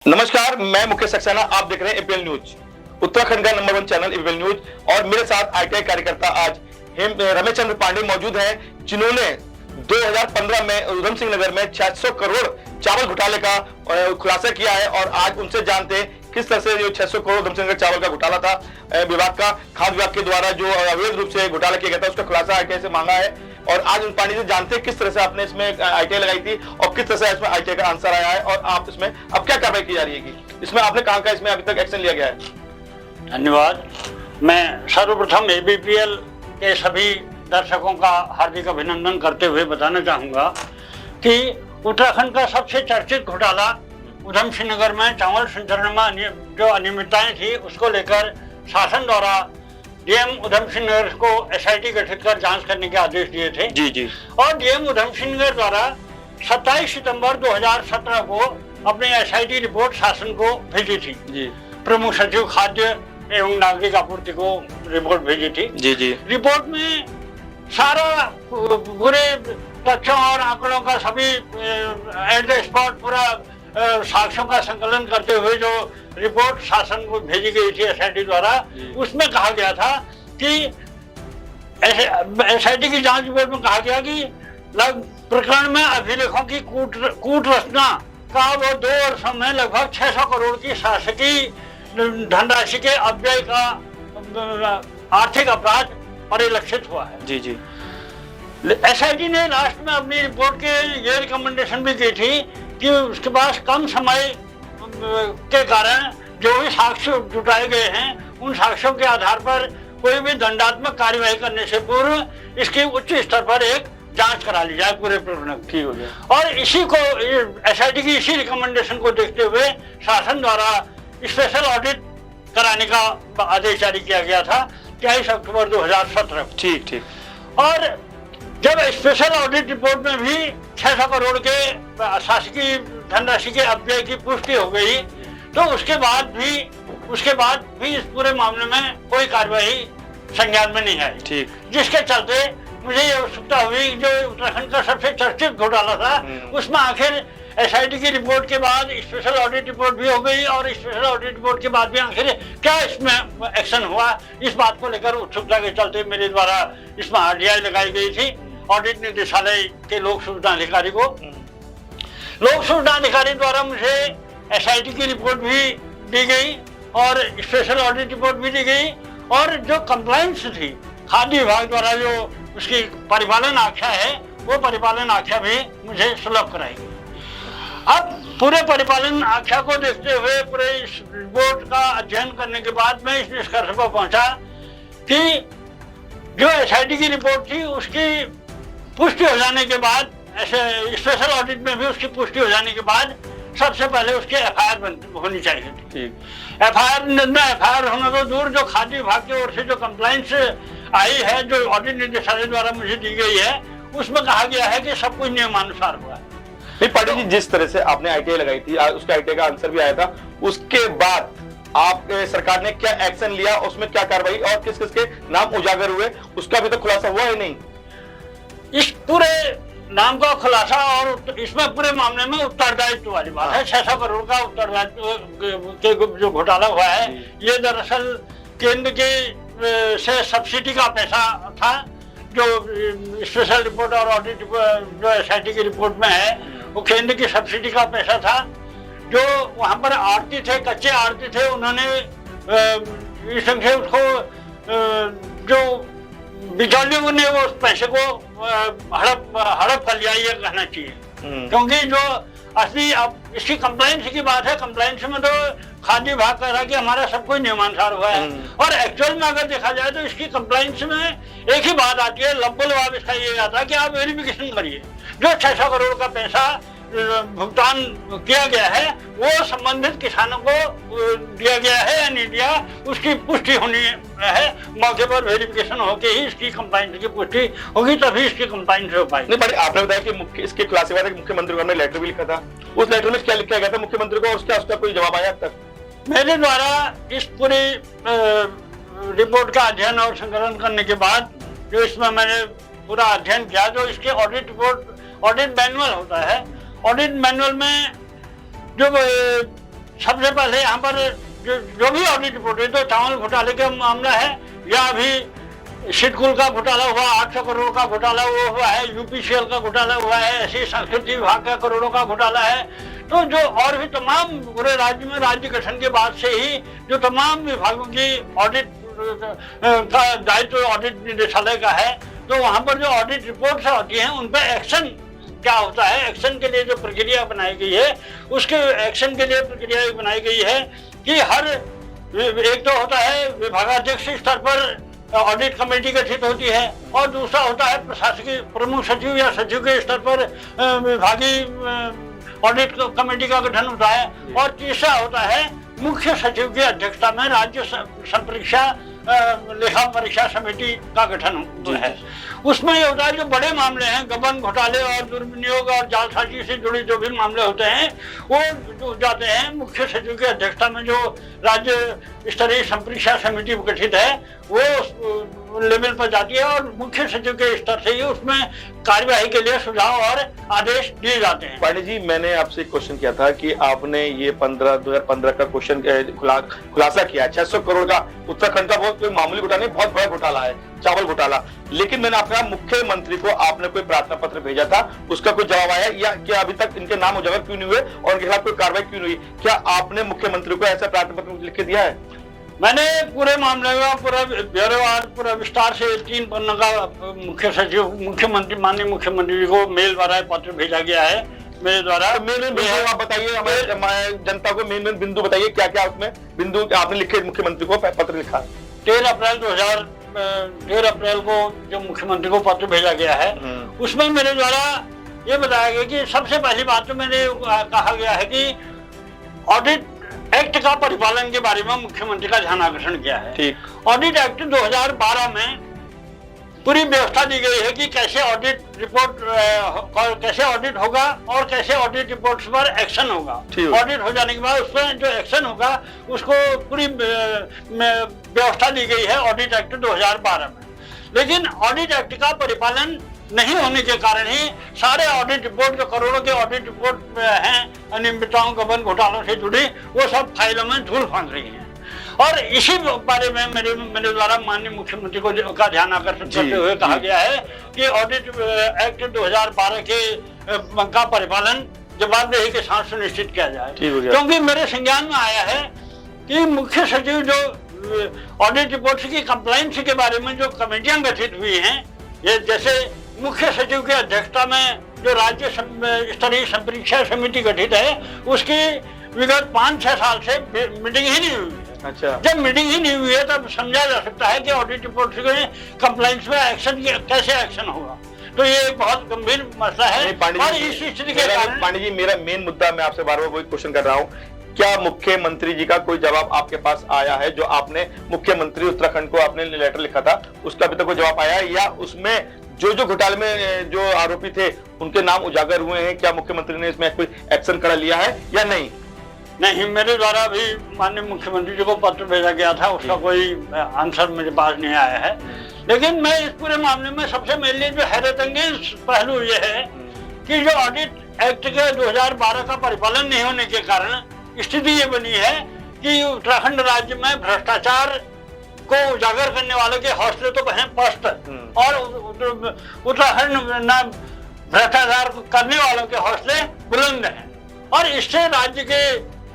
नमस्कार, मैं मुकेश सक्सेना। आप देख रहे हैं एपीएल न्यूज, उत्तराखंड का नंबर 1 चैनल एपीएल न्यूज। और मेरे साथ आईटीआई कार्यकर्ता आज रमेश चंद्र पांडे मौजूद हैं, जिन्होंने 2015 में उधम सिंह नगर में 600 करोड़ चावल घोटाले का खुलासा किया है। और आज उनसे जानते हैं किस तरह से जो 600 करोड़ उधम सिंह नगर चावल का घोटाला था, विभाग का खाद्य विभाग के द्वारा जो अवैध रूप से घोटाला किया गया था, उसका खुलासा आईटीआई से मांगा है। और आज उन पांडे से जानते हैं किस तरह से आपने इसमें आईटीआई लगाई थी और किस तरह से इसमें आईटीआई का आंसर आया है और आप इसमें अब क्या कार्रवाई की जा रही है, इसमें आपने कहां का इसमें अभी तक एक्शन लिया गया है। धन्यवाद। मैं सर्वप्रथम एबीपीएल के सभी दर्शकों का हार्दिक अभिनंदन करते हुए बताना चाहूँगा कि उत्तराखंड का सबसे चर्चित घोटाला उधम सिंह नगर में चावल संचरण में जो अनियमितताएं थी, उसको लेकर शासन द्वारा डीएम उधम सिंह नगर को एसआईटी गठित कर जांच करने के आदेश दिए थे। जी। और डीएम उधम सिंह नगर द्वारा 27 सितंबर 2017 को अपनी एसआईटी रिपोर्ट शासन को भेजी थी। जी। प्रमुख सचिव खाद्य एवं नागरिक आपूर्ति को रिपोर्ट भेजी थी। जी। रिपोर्ट में सारा पूरे तथ्यों और आंकड़ों का सभी एट द स्पॉट पूरा साक्ष्यों का संकलन करते हुए जो रिपोर्ट शासन को भेजी गई थी एसआईटी द्वारा, उसमें कहा गया था कि एसआईटी की जांच रिपोर्ट में कहा गया कि प्रकरण में अभिलेखों की कूट रचना का वो 2 वर्षों में लगभग 600 करोड़ की शासकीय धनराशि के अपव्यय का आर्थिक अपराध परिलक्षित हुआ है। जी। एसआईटी ने लास्ट में अपनी रिपोर्ट के ये रिकमेंडेशन भी की थी कि उसके पास कम समय के कारण जो भी साक्ष्य जुटाए गए हैं, उन साक्ष्यों के आधार पर कोई भी दंडात्मक कार्यवाही करने से पूर्व इसकी उच्च स्तर पर एक जांच करा ली जाए पूरे प्रकरण। ठीक हो गया। और इसी को एसआईटी की इसी रिकमेंडेशन को देखते हुए शासन द्वारा स्पेशल ऑडिट कराने का आदेश जारी किया गया था 23 अक्टूबर 2017 को। ठीक। और जब स्पेशल ऑडिट रिपोर्ट में भी 600 करोड़ के शासकीय धनराशि के अपव्यय की पुष्टि हो गई, तो उसके बाद भी इस पूरे मामले में कोई कार्यवाही संज्ञान में नहीं आई। ठीक। जिसके चलते मुझे ये उत्सुकता हुई, जो उत्तराखंड का सबसे चर्चित घोटाला था, उसमें आखिर एसआईटी की रिपोर्ट के बाद स्पेशल ऑडिट रिपोर्ट भी हो गई और स्पेशल ऑडिट रिपोर्ट के बाद भी आखिर क्या इसमें एक्शन हुआ, इस बात को लेकर उत्सुकता के चलते मेरे द्वारा इसमें आरटीआई लगाई गई थी ऑडिट निदेशालय के लोक सुविधा अधिकारी को। लोक सुविधा अधिकारी द्वारा मुझे एसआईटी की रिपोर्ट भी दी गई और स्पेशल ऑडिट रिपोर्ट भी दी गई, और जो कंप्लायंस थी खाद्य विभाग द्वारा जो उसकी परिपालन आख्या है, वो परिपालन आख्या भी मुझे सुलभ कराई गई। अब पूरे परिपालन आख्या को देखते हुए पूरे इस रिपोर्ट का अध्ययन करने के बाद मैं इस निष्कर्ष पर पहुंचा कि जो एसआईटी की रिपोर्ट थी उसकी पुष्टि हो जाने के बाद, ऐसे स्पेशल ऑडिट में भी उसकी पुष्टि हो जाने के बाद सबसे पहले उसकी एफआईआर होनी चाहिए थी। एफआईआर होना तो दूर, जो खाद्य विभाग की ओर से जो कंप्लायंस आई है, जो ऑडिट निदेशालय द्वारा मुझे दी गई है, उसमें कहा गया है कि सब कुछ नियमानुसार हुआ है। नहीं पांडे जी, जिस तरह से आपने आईटीआई लगाई थी, उसके आईटीआई का आंसर भी आया था, उसके बाद आप सरकार ने क्या एक्शन लिया, उसमें क्या कार्रवाई और किस किस के नाम उजागर हुए, उसका भी तो खुलासा हुआ है नहीं। इस पूरे नाम का खुलासा और इसमें पूरे मामले में उत्तरदायित्व वाली बात है। 600 करोड़ का उत्तरदायित्व के जो घोटाला हुआ है, ये दरअसल केंद्र के से सब्सिडी का पैसा था, जो स्पेशल रिपोर्ट और ऑडिट जो एसआईटी की रिपोर्ट में है, वो केंद्र की सब्सिडी का पैसा था। जो वहाँ पर आड़ती थे, कच्चे आड़ती थे, उन्होंने इस ढंग से उसको जो बिचौलियों ने वो उस पैसे को हड़प कर लिया, ये कहना चाहिए। क्योंकि जो असली अब इसकी कंप्लायंस की बात है, कंप्लायंस में तो खाद्य विभाग कह रहा है कि हमारा सब कुछ नियमानुसार हुआ है, और एक्चुअल में अगर देखा जाए तो इसकी कंप्लायंस में एक ही बात आती है, लब्बुलवाब इसका ये आता है कि आप वेरिफिकेशन करिए। जो 600 करोड़ का पैसा भुगतान किया गया है वो संबंधित किसानों को दिया गया है या नहीं दिया, उसकी पुष्टि होनी है। मौके पर वेरिफिकेशन होके ही इसकी कंप्लायंस की पुष्टि होगी, तभी इसकी कंप्लायंस हो पाएगी। नहीं, आपने बताया कि इसके खुलासे के बाद मुख्यमंत्री को हमने लेटर भी लिखा था, उस लेटर में क्या लिखा गया था मुख्यमंत्री को, और उसका कोई जवाब आया अब तक? मेरे द्वारा इस पूरी रिपोर्ट का अध्ययन और संकलन करने के बाद जो इसमें मैंने पूरा अध्ययन किया, जो इसके ऑडिट रिपोर्ट ऑडिट मैनुअल होता है, ऑडिट मैनुअल में जो सबसे पहले यहाँ पर जो भी ऑडिट रिपोर्ट है, तो चावल घोटाले का मामला है या अभी सिडकुल का घोटाला हुआ, 800 करोड़ का घोटाला वो हुआ है, यूपीसीएल का घोटाला हुआ है, ऐसे संस्कृति विभाग का करोड़ों का घोटाला है। तो जो और भी तमाम पूरे राज्य में राज्य गठन के बाद से ही जो तमाम विभागों की ऑडिट का दायित्व ऑडिट निदेशालय का है, तो वहां पर जो ऑडिट रिपोर्ट्स होती हैं उन पर एक्शन क्या होता है, एक्शन के लिए जो प्रक्रिया बनाई गई है, उसके एक्शन के लिए प्रक्रिया बनाई गई है कि हर एक तो होता है विभागाध्यक्ष स्तर पर ऑडिट कमेटी गठित होती है, और दूसरा होता है प्रशासकीय प्रमुख सचिव या सचिव के स्तर पर विभागीय ऑडिट कमेटी का गठन होता है, और तीसरा होता है मुख्य सचिव की अध्यक्षता में राज्य संपरीक्षा लेखा परीक्षा समिति का गठन है। उसमें ये होता है जो बड़े मामले हैं, गबन घोटाले और दुर्विनियोग और जालसाजी से जुड़े जो भी मामले होते हैं, वो जाते हैं मुख्य सचिव की अध्यक्षता में जो राज्य स्तरीय संपरीक्षा समिति गठित है, वो लेवल पर जाती है, और मुख्य सचिव के स्तर से ही उसमें कार्यवाही के लिए सुझाव और आदेश दिए जाते हैं। पांडे जी, मैंने आपसे एक क्वेश्चन किया था कि आपने ये 2015 का क्वेश्चन खुलासा किया, 600 करोड़ का उत्तराखंड का बहुत कोई मामूली घोटाला नहीं, बहुत बड़ा घोटाला है, चावल घोटाला। लेकिन मैंने आपका मुख्यमंत्री को आपने कोई प्रार्थना पत्र भेजा था, उसका कोई जवाब आया या क्या अभी तक इनके नाम उजागर क्यों नहीं हुए और इनके खिलाफ कोई कार्रवाई क्यों नहीं हुई? क्या आपने मुख्यमंत्री को ऐसा प्रार्थना पत्र लिख के दिया है? मैंने पूरे मामले का पूरा ब्यौरेवार पूरा विस्तार से 3 पन्ने का मुख्य सचिव मुख्यमंत्री माननीय मुख्यमंत्री जी को मेल द्वारा पत्र भेजा गया है मेरे द्वारा। मेन बिंदु आप बताइए, हमारे जनता को मेन बिंदु बताइए, क्या क्या उसमें बिंदु आपने लिखे, मुख्यमंत्री को पत्र लिखा? 13 अप्रैल को जो मुख्यमंत्री को पत्र भेजा गया है, उसमें मेरे द्वारा ये बताया गया कि सबसे पहली बात तो मैंने कहा गया है कि ऑडिट एक्ट का परिपालन के बारे में मुख्यमंत्री का ध्यान आकर्षण किया है। ऑडिट एक्ट 2012 में पूरी व्यवस्था दी गई है कि कैसे ऑडिट रिपोर्ट कैसे ऑडिट होगा और कैसे ऑडिट रिपोर्ट्स पर एक्शन होगा। ऑडिट हो जाने के बाद उस पर जो एक्शन होगा उसको पूरी व्यवस्था दी गई है ऑडिट एक्ट 2012 में। लेकिन ऑडिट एक्ट का परिपालन नहीं होने के कारण ही सारे ऑडिट रिपोर्ट जो करोड़ों के ऑडिट रिपोर्ट हैं अनियमितताओं गबन घोटालों से जुड़ी, वो सब फाइलों में धूल फांस रही हैं। और इसी बारे में मेरे द्वारा माननीय मुख्यमंत्री को का ध्यान आकर्षित करते हुए कहा गया है कि ऑडिट एक्ट 2012 के का परिपालन जवाबदेही के साथ सुनिश्चित किया जाए। क्योंकि मेरे संज्ञान में आया है कि मुख्य सचिव जो ऑडिट रिपोर्ट की कंप्लायंस के बारे में जो कमेटियां गठित हुई हैं, ये जैसे मुख्य सचिव की अध्यक्षता में जो राज्य स्तरीय संपरीक्षा समिति गठित है, उसकी विगत 5-6 साल से मीटिंग ही नहीं हुई है। अच्छा। जब मीटिंग ही नहीं हुई है तब समझा जा सकता है कि ऑडिट रिपोर्ट के कंप्लायंस में एक्शन कैसे एक्शन होगा। तो ये बहुत गंभीर मसला है और इस स्थिति के कारण पांडे जी, मेरा मेन मुद्दा मैं आपसे बार बार वही क्वेश्चन कर रहा हूँ, क्या मुख्यमंत्री जी का कोई जवाब आपके पास आया है? जो आपने मुख्यमंत्री उत्तराखंड को आपने लेटर लिखा था, उसका अभी तक कोई जवाब आया है? या उसमें जो घोटाले में जो आरोपी थे उनके नाम उजागर हुए हैं, क्या मुख्यमंत्री ने इसमें कोई एक्शन करा लिया है या नहीं? नहीं, मेरे द्वारा भी माननीय मुख्यमंत्री जी को पत्र भेजा गया था, उसका कोई आंसर मेरे पास नहीं आया है। लेकिन मैं इस पूरे मामले में सबसे मेरे लिए जो हैरतअंगेज पहलू ये है कि जो ऑडिट एक्ट के 2012 का परिपालन नहीं होने के कारण स्थिति ये बनी है कि उत्तराखंड राज्य में भ्रष्टाचार को उजागर करने वालों के हौसले तो कहें पस्त और उत्तराखंड न भ्रष्टाचार करने वालों के हौसले बुलंद हैं। और इससे राज्य के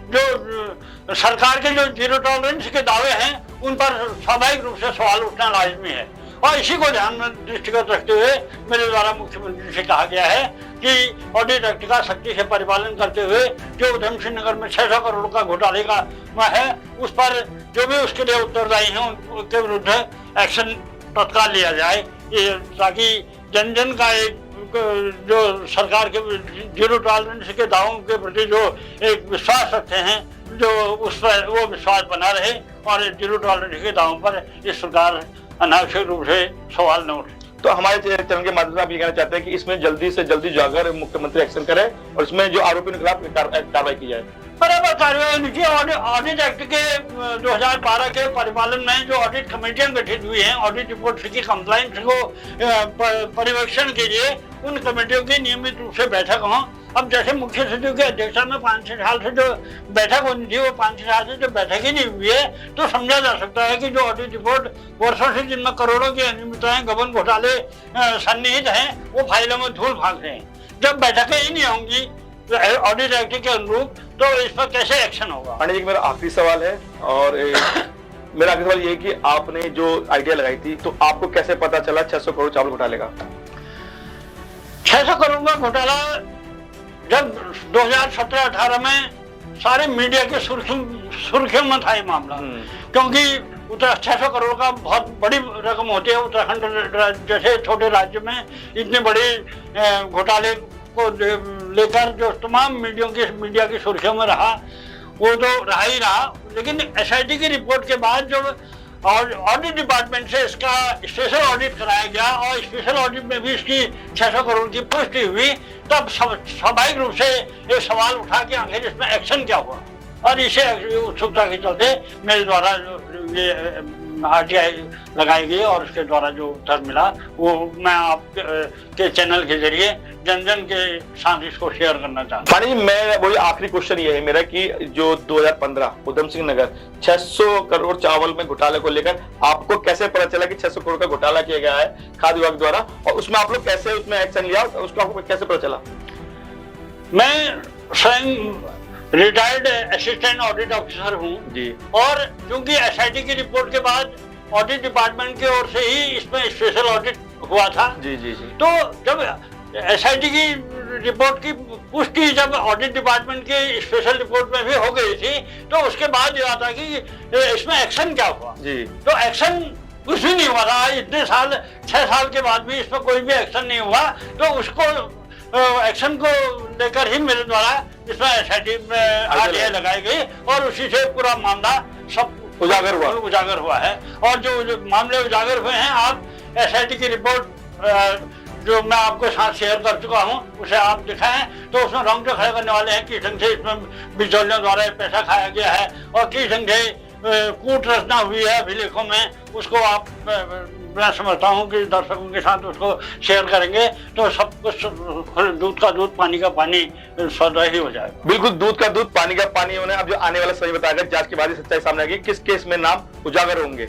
जो सरकार के जो जीरो टॉलरेंस के दावे हैं उन पर स्वाभाविक रूप से सवाल उठना लाजमी है। और इसी को ध्यान में दृष्टिगत रखते हुए मेरे द्वारा मुख्यमंत्री से कहा गया है कि ऑडिट एक्ट का सख्ती से परिपालन करते हुए जो उधम सिंह नगर में 600 करोड़ का घोटाले का है, उस पर जो भी उसके लिए उत्तरदायी हैं उनके विरुद्ध एक्शन तत्काल लिया जाए, ताकि जन जन का एक जो सरकार के जीरो टॉलरेंस के दावों के प्रति जो एक विश्वास रखते हैं, जो उस पर वो विश्वास बना रहे और जीरो टॉलरेंस के दावों पर इस सरकार अनावश्यक रूप से सवाल न उठे। तो हमारे चैनल के माध्यम से आप ये कहना चाहते हैं कि इसमें जल्दी से जल्दी जो अगर मुख्यमंत्री एक्शन करे और इसमें जो आरोपियों के खिलाफ कार्रवाई की जाए, बराबर कार्रवाई होनी चाहिए। ऑडिट एक्ट के 2012 के परिपालन में जो ऑडिट कमेटियां गठित हुई हैं ऑडिट रिपोर्ट की कंप्लायंस को पर्यवेक्षण के लिए, उन कमेटियों की नियमित रूप से बैठक हो अब जैसे मुख्य सचिव की अध्यक्षता में 5-6 साल से जो बैठक होनी थी, वो 5-6 साल से जो बैठक ही नहीं हुई है, तो समझा जा सकता है कि जो ऑडिट रिपोर्ट वर्षों से जिनमें करोड़ों की अनियमितताएं, गबन घोटाले सन्निहित हैं, वो फाइलों में धूल भाग रहे हैं। जब बैठकें ही नहीं होंगी ऑडिट एक्ट के अनुरूप, तो इस पर कैसे एक्शन होगा? पांडे जी, मेरा आखिरी सवाल है, और मेरा आखिरी सवाल ये है कि आपने जो आइडिया लगाई थी, तो आपको कैसे पता चला 600 करोड़ चावल घोटाले का? 600 करोड़ का घोटाला जब 2017-18 में सारे मीडिया के सुर्खियों में था ये मामला, क्योंकि 600 करोड़ का बहुत बड़ी रकम होती है। उत्तराखंड जैसे छोटे राज्य में इतने बड़े घोटाले को लेकर जो तमाम मीडिया की सुर्खियों में रहा, वो तो रहा ही रहा। लेकिन एसआईटी की रिपोर्ट के बाद जो ऑडिट डिपार्टमेंट से इसका स्पेशल ऑडिट कराया गया और स्पेशल ऑडिट में भी इसकी 600 करोड़ की पुष्टि हुई, तब स्वाभाविक रूप से ये सवाल उठा कि आखिर इसमें एक्शन क्या हुआ। और इसे उत्सुकता के चलते मेरे द्वारा ये आरटीआई लगाई गई और उसके द्वारा जो उत्तर मिला वो मैं आपके चैनल के जरिए जन जन के साथ इसको शेयर करना चाहता हूँ। पानी जी, मैं वही आखिरी क्वेश्चन ये है मेरा कि जो 2015 उधम सिंह नगर 600 करोड़ चावल में घोटाले को लेकर आपको कैसे पता चला कि 600 करोड़ का घोटाला किया गया है खाद्य विभाग द्वारा, और उसमें आप लोग कैसे उसमें एक्शन लिया, उसको आपको कैसे पता चला? मैं स्वयं रिटायर्ड असिस्टेंट ऑडिट ऑफिसर हूँ जी, और क्योंकि एसआईटी की रिपोर्ट के बाद ऑडिट डिपार्टमेंट की ओर से ही इसमें स्पेशल ऑडिट हुआ था जी जी जी। तो जब एसआईटी की रिपोर्ट की पुष्टि जब ऑडिट डिपार्टमेंट की स्पेशल रिपोर्ट में भी हो गई थी, तो उसके बाद ये आता कि इसमें एक्शन क्या हुआ जी। तो एक्शन कुछ भी नहीं हुआ था इतने साल, 6 साल के बाद भी इसमें कोई भी एक्शन नहीं हुआ। तो उसको एक्शन को लेकर ही मेरे द्वारा इसमें एसआईटी में आरटीआई लगाई गई और उसी से पूरा मामला सब उजागर हुआ है। और जो मामले उजागर हुए हैं, आप एसआईटी की रिपोर्ट जो मैं आपके साथ शेयर कर चुका हूं, उसे आप दिखाएं तो उसमें रोंगटे खड़े करने वाले हैं। किस ढंग से इसमें बिचौलियों द्वारा पैसा खाया गया है और किस ढंग से कूट रचना हुई है अभिलेखों में, उसको आप मैं समझता हूँ कि दर्शकों के साथ उसको शेयर करेंगे तो सब कुछ दूध का दूध पानी का पानी सौदा ही हो जाएगा। बिल्कुल, दूध का दूध पानी का पानी होने। अब जो आने वाला समय बताएगा, जांच के बाद ही सच्चाई सामने आएगी, किस केस में नाम उजागर होंगे।